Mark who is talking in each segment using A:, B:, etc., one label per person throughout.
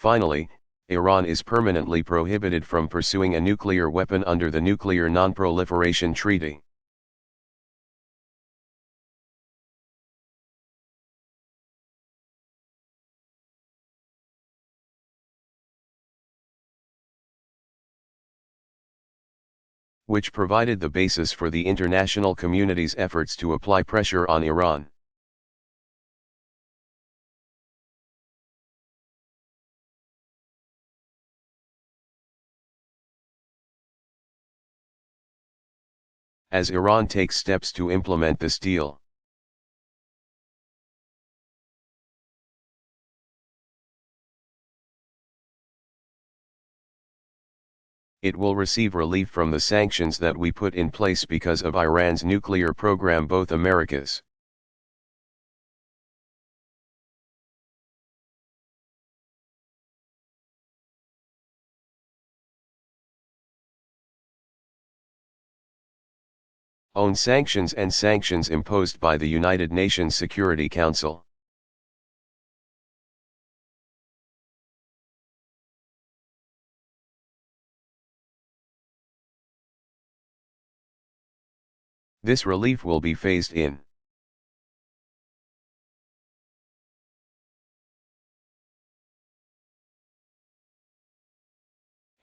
A: Finally, Iran is permanently prohibited from pursuing a nuclear weapon under the Nuclear Non-Proliferation Treaty. Which provided the basis for the international community's efforts to apply pressure on Iran. As Iran takes steps to implement this deal, it will receive relief from the sanctions that we put in place because of Iran's nuclear program, both America's. Own sanctions and sanctions imposed by the United Nations Security Council. This relief will be phased in.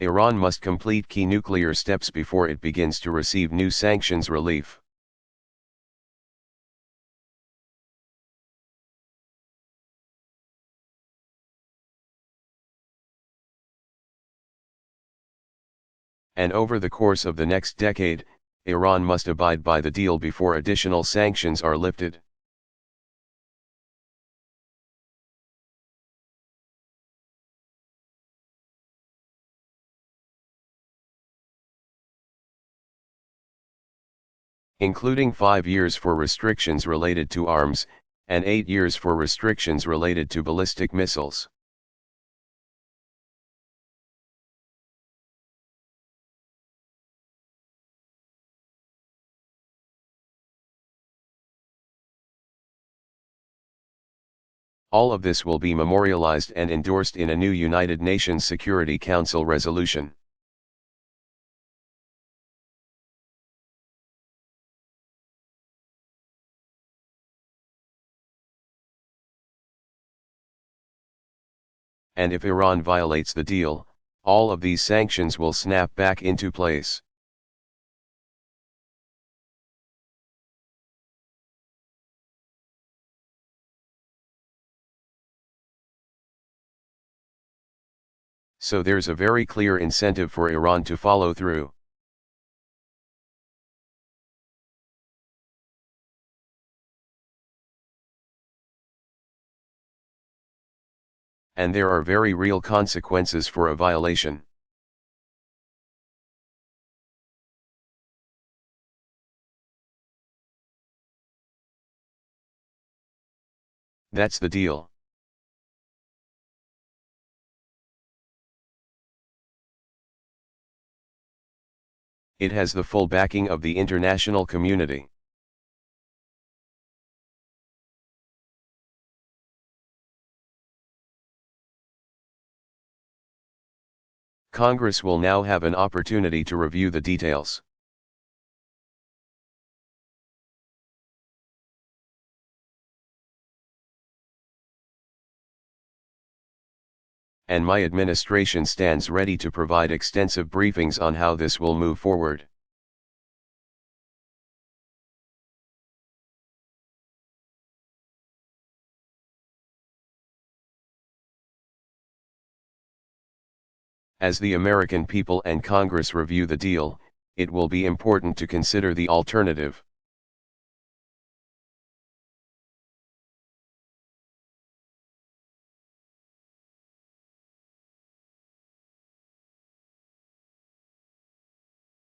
A: Iran must complete key nuclear steps before it begins to receive new sanctions relief. And over the course of the next decade, Iran must abide by the deal before additional sanctions are lifted. Including 5 years for restrictions related to arms, and 8 years for restrictions related to ballistic missiles. All of this will be memorialized and endorsed in a new United Nations Security Council resolution. And if Iran violates the deal, all of these sanctions will snap back into place. So there's a very clear incentive for Iran to follow through. And there are very real consequences for a violation. That's the deal. It has the full backing of the international community. Congress will now have an opportunity to review the details. And my administration stands ready to provide extensive briefings on how this will move forward. As the American people and Congress review the deal, it will be important to consider the alternative.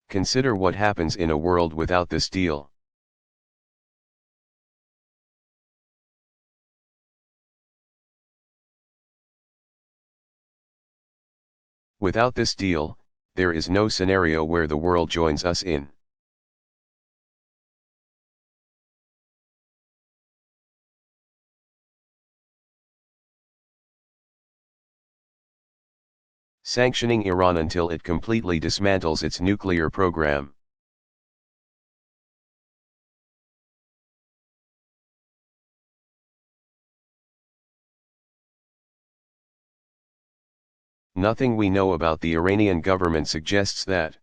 A: Consider what happens in a world without this deal. Without this deal, there is no scenario where the world joins us in. sanctioning Iran until it completely dismantles its nuclear program. Nothing we know about the Iranian government suggests that.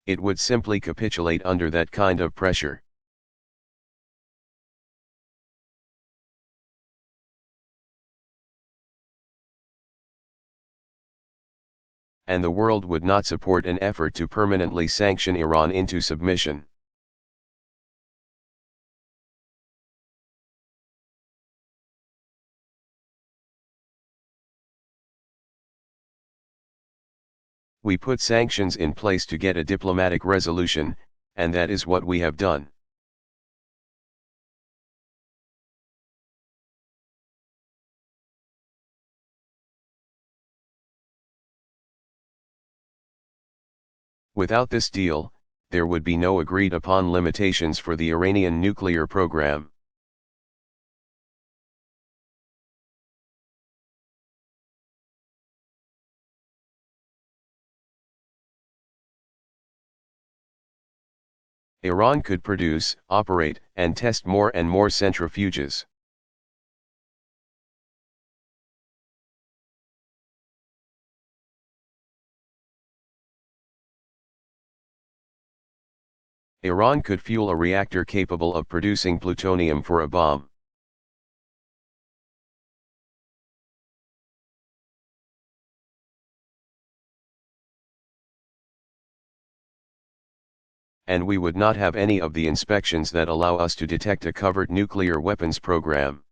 A: It would simply capitulate under that kind of pressure. And the world would not support an effort to permanently sanction Iran into submission. We put sanctions in place to get a diplomatic resolution, and that is what we have done. Without this deal, there would be no agreed upon limitations for the Iranian nuclear program. Iran could produce, operate, and test more and more centrifuges. Iran could fuel a reactor capable of producing plutonium for a bomb. And we would not have any of the inspections that allow us to detect a covert nuclear weapons program.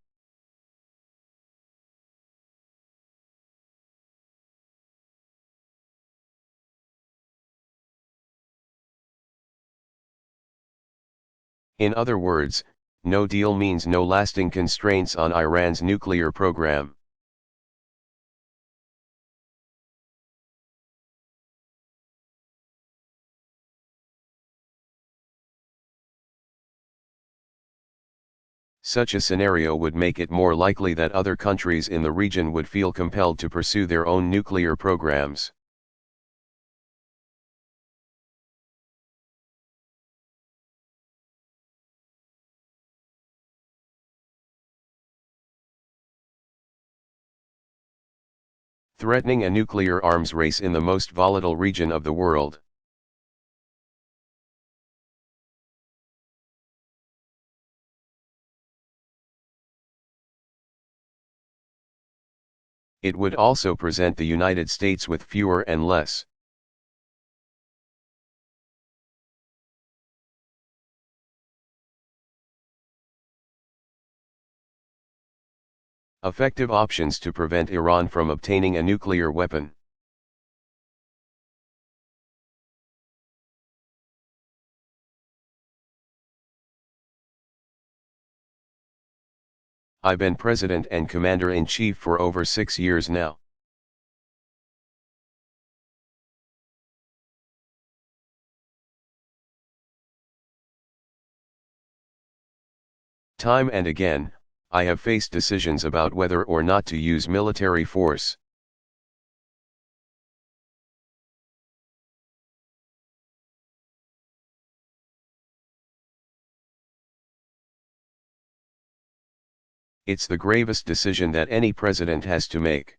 A: In other words, no deal means no lasting constraints on Iran's nuclear program. Such a scenario would make it more likely that other countries in the region would feel compelled to pursue their own nuclear programs. Threatening a nuclear arms race in the most volatile region of the world. It would also present the United States with fewer and less effective options to prevent Iran from obtaining a nuclear weapon. I've been president and commander-in-chief for over 6 years now. Time and again, I have faced decisions about whether or not to use military force. It's the gravest decision that any president has to make.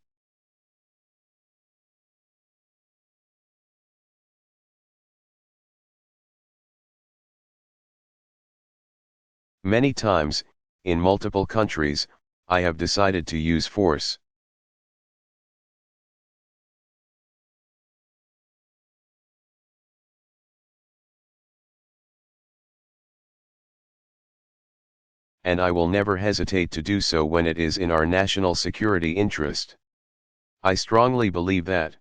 A: Many times, in multiple countries, I have decided to use force. And I will never hesitate to do so when it is in our national security interest. I strongly believe that.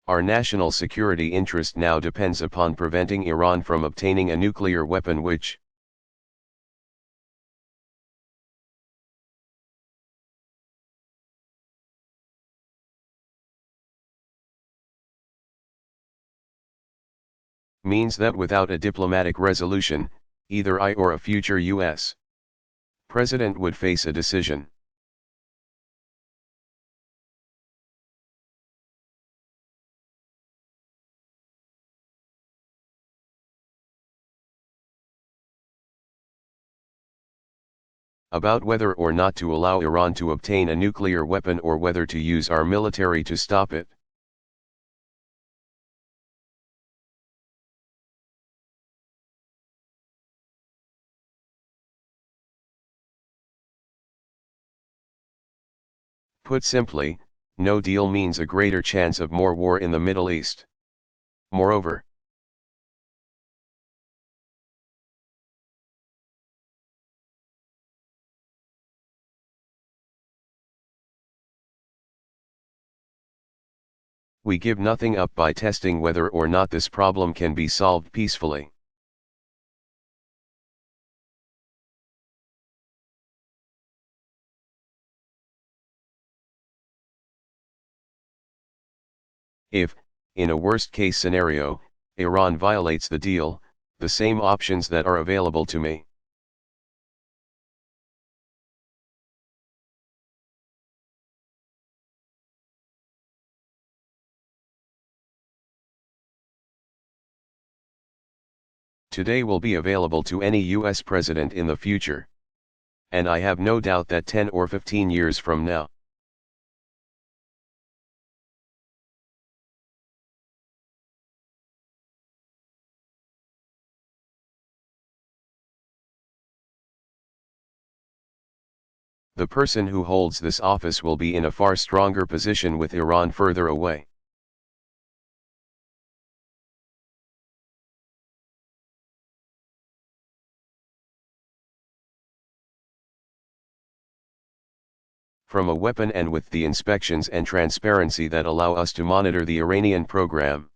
A: Our national security interest now depends upon preventing Iran from obtaining a nuclear weapon which, means that without a diplomatic resolution, either I or a future U.S. president would face a decision about whether or not to allow Iran to obtain a nuclear weapon or whether to use our military to stop it. Put simply, no deal means a greater chance of more war in the Middle East. Moreover, we give nothing up by testing whether or not this problem can be solved peacefully. If, in a worst-case scenario, Iran violates the deal, the same options that are available to me. Today will be available to any US president in the future. And I have no doubt that 10 or 15 years from now, the person who holds this office will be in a far stronger position with Iran further away. From a weapon and with the inspections and transparency that allow us to monitor the Iranian program.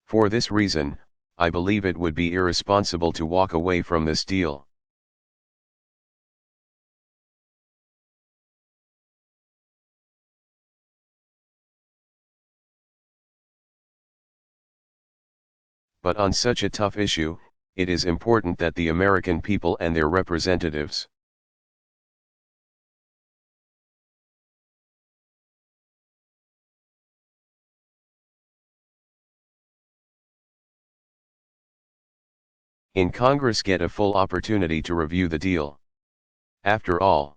A: For this reason, I believe it would be irresponsible to walk away from this deal. But on such a tough issue, it is important that the American people and their representatives in Congress get a full opportunity to review the deal. After all,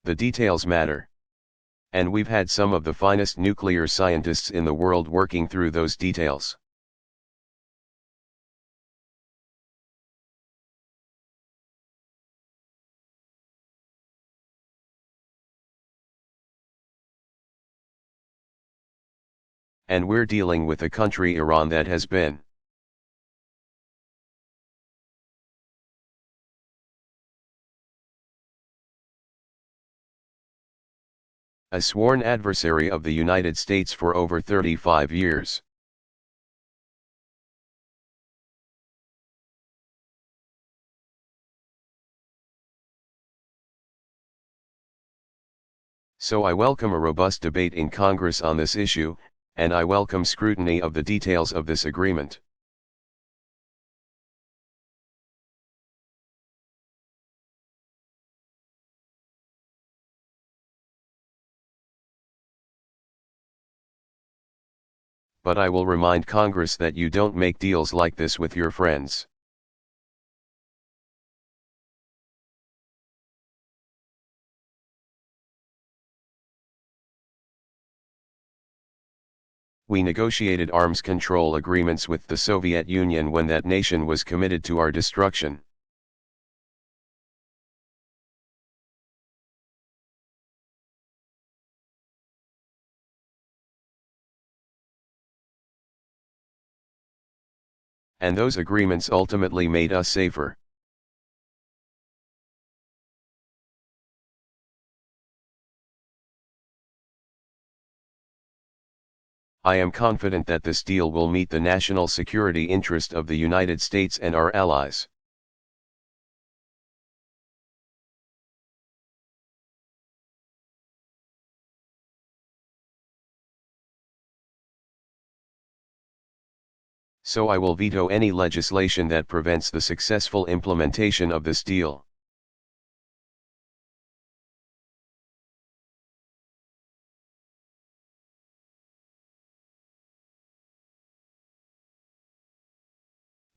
A: the details matter. And we've had some of the finest nuclear scientists in the world working through those details. And we're dealing with a country, Iran, that has been a sworn adversary of the United States for over 35 years. So I welcome a robust debate in Congress on this issue, and I welcome scrutiny of the details of this agreement. But I will remind Congress that you don't make deals like this with your friends. We negotiated arms control agreements with the Soviet Union when that nation was committed to our destruction. And those agreements ultimately made us safer. I am confident that this deal will meet the national security interest of the United States and our allies. So I will veto any legislation that prevents the successful implementation of this deal.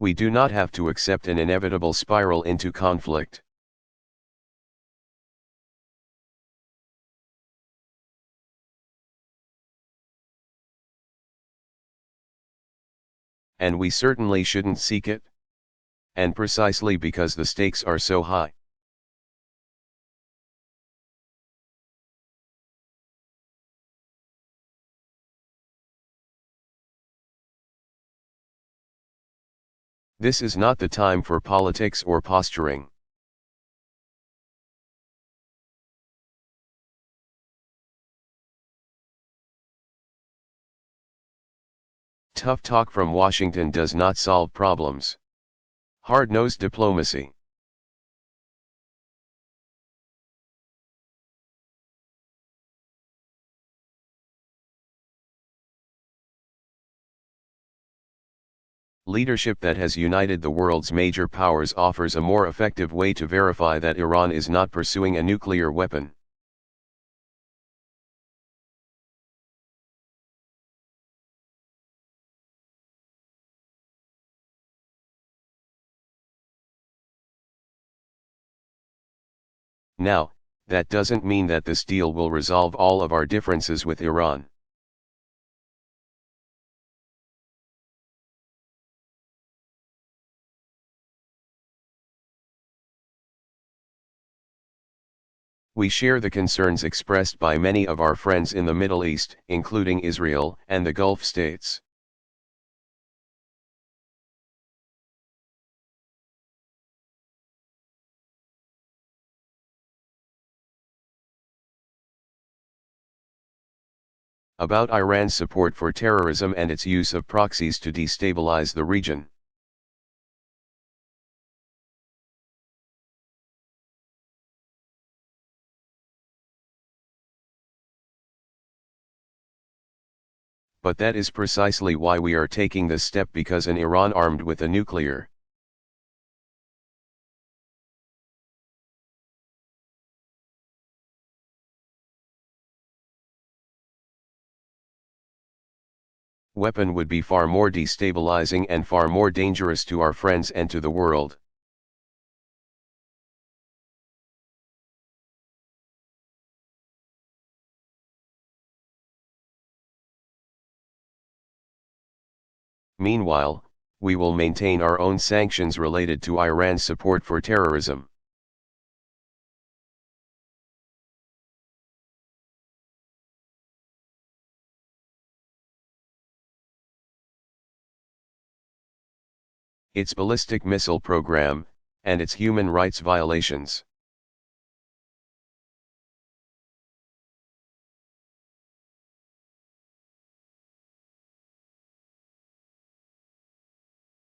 A: We do not have to accept an inevitable spiral into conflict. And we certainly shouldn't seek it. And precisely because the stakes are so high. This is not the time for politics or posturing. Tough talk from Washington does not solve problems. Hard-nosed diplomacy. Leadership that has united the world's major powers offers a more effective way to verify that Iran is not pursuing a nuclear weapon. Now, that doesn't mean that this deal will resolve all of our differences with Iran. We share the concerns expressed by many of our friends in the Middle East, including Israel and the Gulf states. About Iran's support for terrorism and its use of proxies to destabilize the region. But that is precisely why we are taking this step, because an Iran armed with a nuclear weapon would be far more destabilizing and far more dangerous to our friends and to the world. Meanwhile, we will maintain our own sanctions related to Iran's support for terrorism. Its ballistic missile program, and its human rights violations.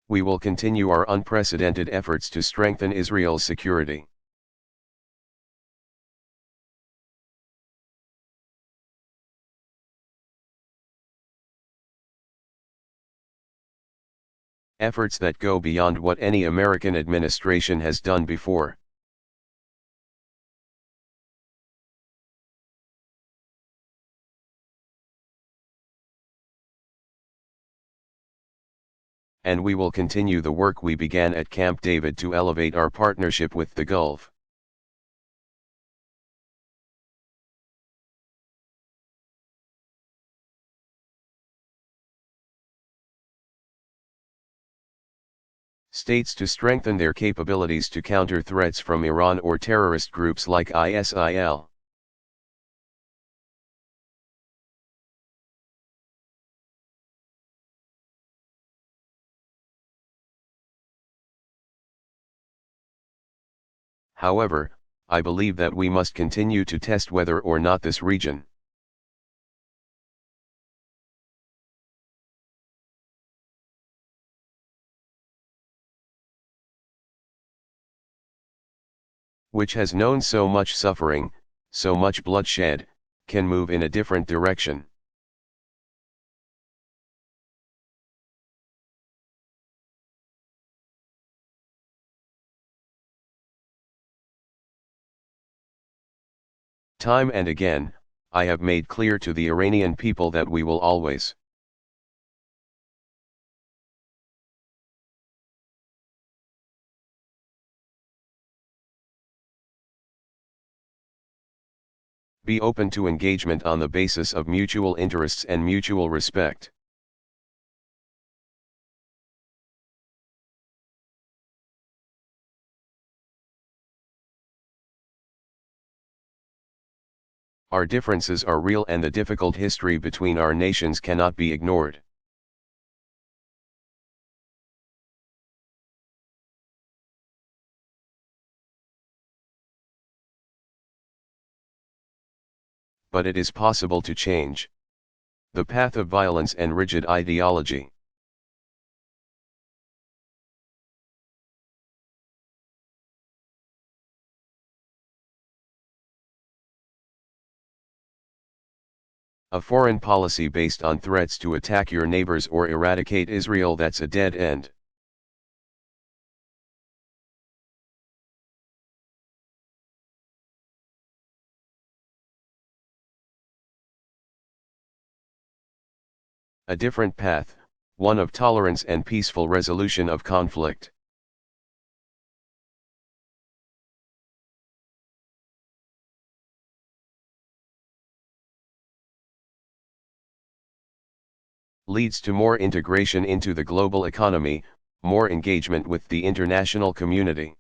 A: We will continue our unprecedented efforts to strengthen Israel's security. Efforts that go beyond what any American administration has done before. And we will continue the work we began at Camp David to elevate our partnership with the Gulf. States to strengthen their capabilities to counter threats from Iran or terrorist groups like ISIL. However, I believe that we must continue to test whether or not this region which has known so much suffering, so much bloodshed, can move in a different direction. Time and again, I have made clear to the Iranian people that we will always be open to engagement on the basis of mutual interests and mutual respect. Our differences are real and the difficult history between our nations cannot be ignored. But it is possible to change the path of violence and rigid ideology. A foreign policy based on threats to attack your neighbors or eradicate Israel, that's a dead end. A different path, one of tolerance and peaceful resolution of conflict. Leads to more integration into the global economy, more engagement with the international community.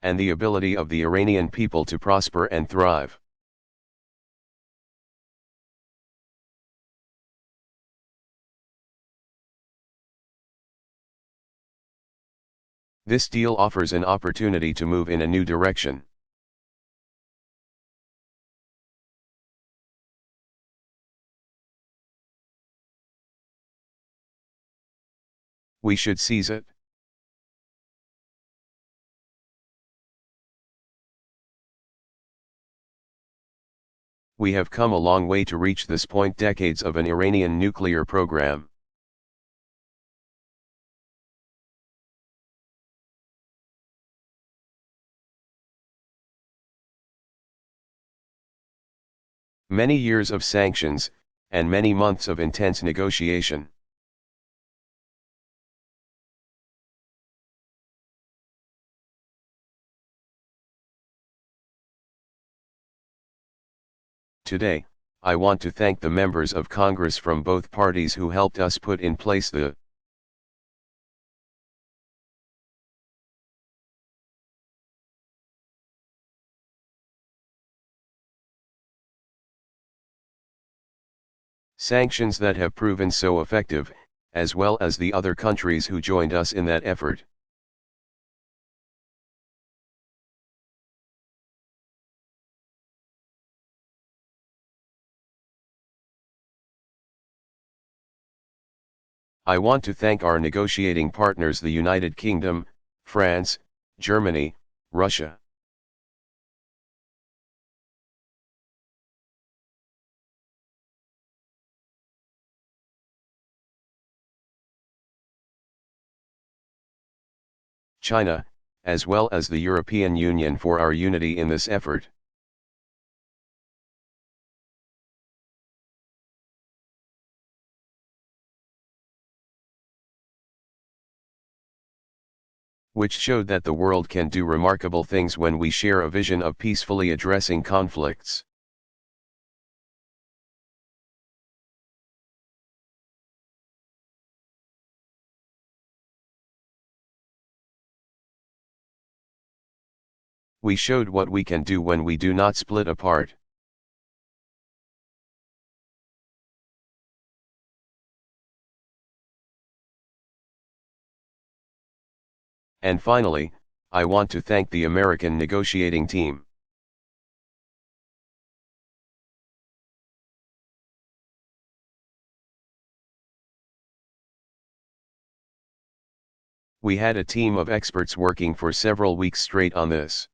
A: And the ability of the Iranian people to prosper and thrive. This deal offers an opportunity to move in a new direction. We should seize it. We have come a long way to reach this point, decades of an Iranian nuclear program. Many years of sanctions, and many months of intense negotiation. Today, I want to thank the members of Congress from both parties who helped us put in place the sanctions that have proven so effective, as well as the other countries who joined us in that effort. I want to thank our negotiating partners, the United Kingdom, France, Germany, Russia, China, as well as the European Union for our unity in this effort. Which showed that the world can do remarkable things when we share a vision of peacefully addressing conflicts. We showed what we can do when we do not split apart. And finally, I want to thank the American negotiating team. We had a team of experts working for several weeks straight on this.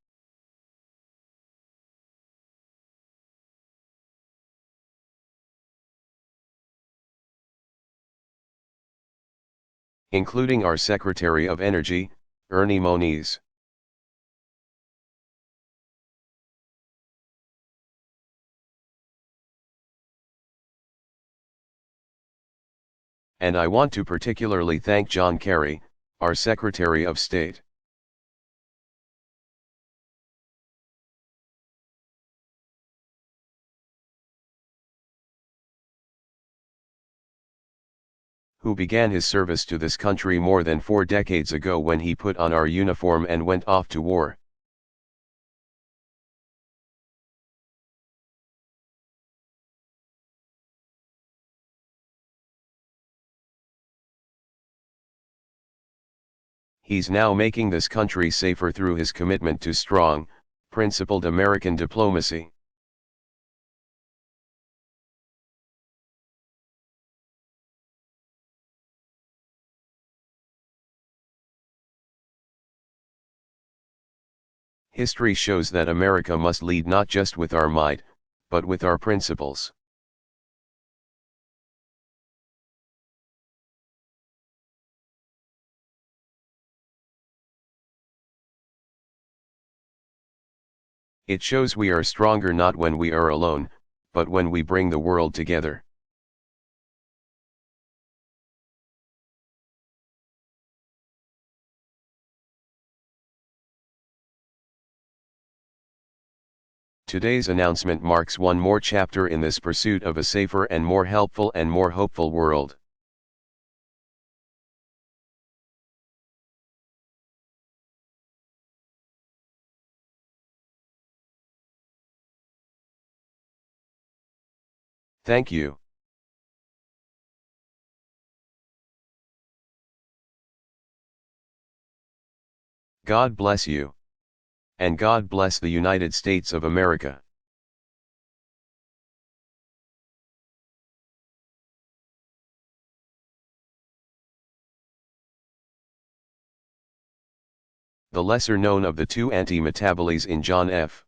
A: Including our Secretary of Energy, Ernie Moniz. And I want to particularly thank John Kerry, our Secretary of State. Who began his service to this country more than 4 decades ago when he put on our uniform and went off to war. He's now making this country safer through his commitment to strong, principled American diplomacy. History shows that America must lead not just with our might, but with our principles. It shows we are stronger not when we are alone, but when we bring the world together. Today's announcement marks one more chapter in this pursuit of a safer and more helpful and more hopeful world. Thank you. God bless you. And God bless the United States of America. The lesser known of the two anti-metaboles in John F.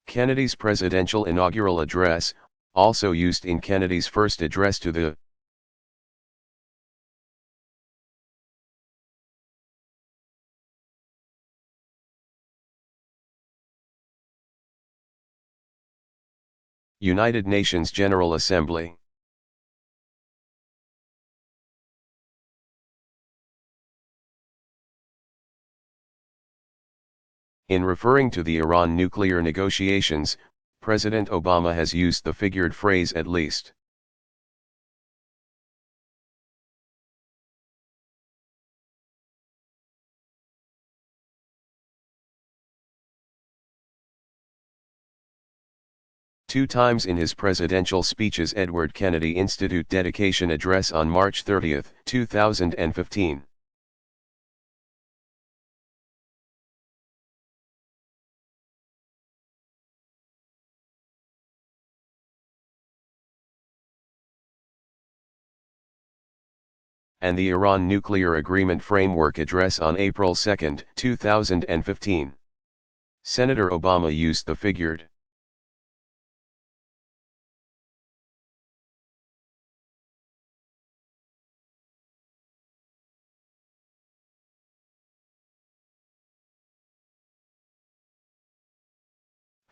A: Kennedy's presidential inaugural address, also used in Kennedy's first address to the United Nations General Assembly. In referring to the Iran nuclear negotiations, President Obama has used the figured phrase at least. Two times in his presidential speeches. Edward Kennedy Institute dedication address on March 30, 2015. And the Iran Nuclear Agreement Framework Address on April 2, 2015. Senator Obama used the figured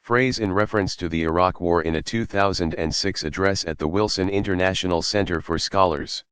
A: phrase in reference to the Iraq War in a 2006 address at the Wilson International Center for Scholars.